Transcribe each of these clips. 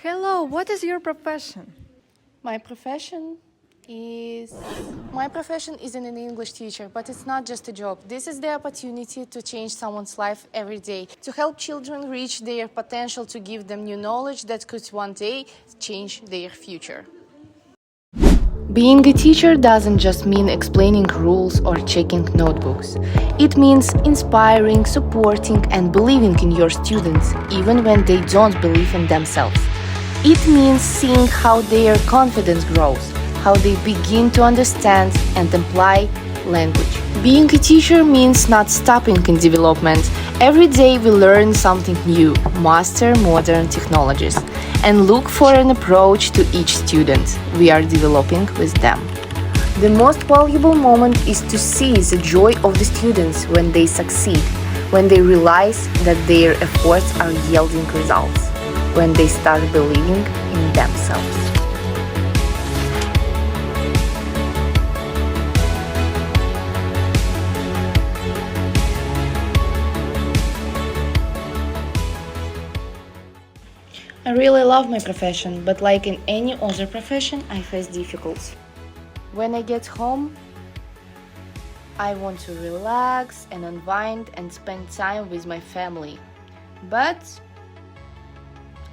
Hello, what is your profession? My profession is an English teacher, but it's not just a job. This is the opportunity to change someone's life every day, to help children reach their potential, to give them new knowledge that could one day change their future. Being a teacher doesn't just mean explaining rules or checking notebooks. It means inspiring, supporting, and believing in your students, even when they don't believe in themselves. It means seeing how their confidence grows, how they begin to understand and apply language. Being a teacher means not stopping in development. Every day we learn something new, master modern technologies, and look for an approach to each student we are developing with them. The most valuable moment is to see the joy of the students when they succeed, when they realize that their efforts are yielding results, when they start believing in themselves. I really love my profession, but like in any other profession, I face difficulties. When I get home, I want to relax and unwind and spend time with my family. But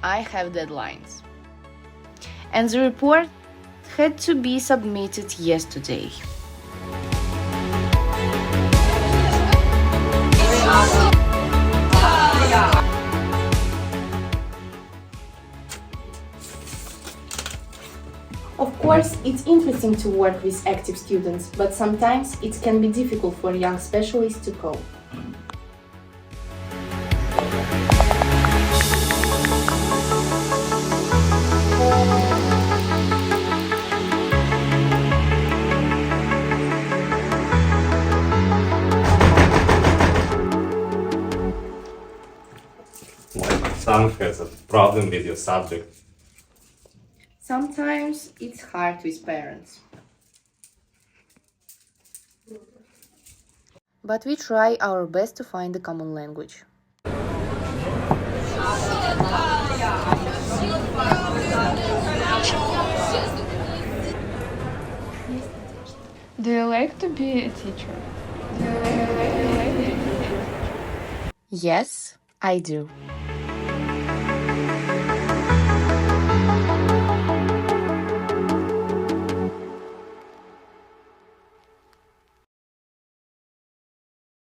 I have deadlines. And the report had to be submitted yesterday. Of course, it's interesting to work with active students, but sometimes it can be difficult for young specialists to cope. My son has a problem with your subject. Sometimes it's hard with parents. But we try our best to find a common language. Do you like to be a teacher? Yes, I do.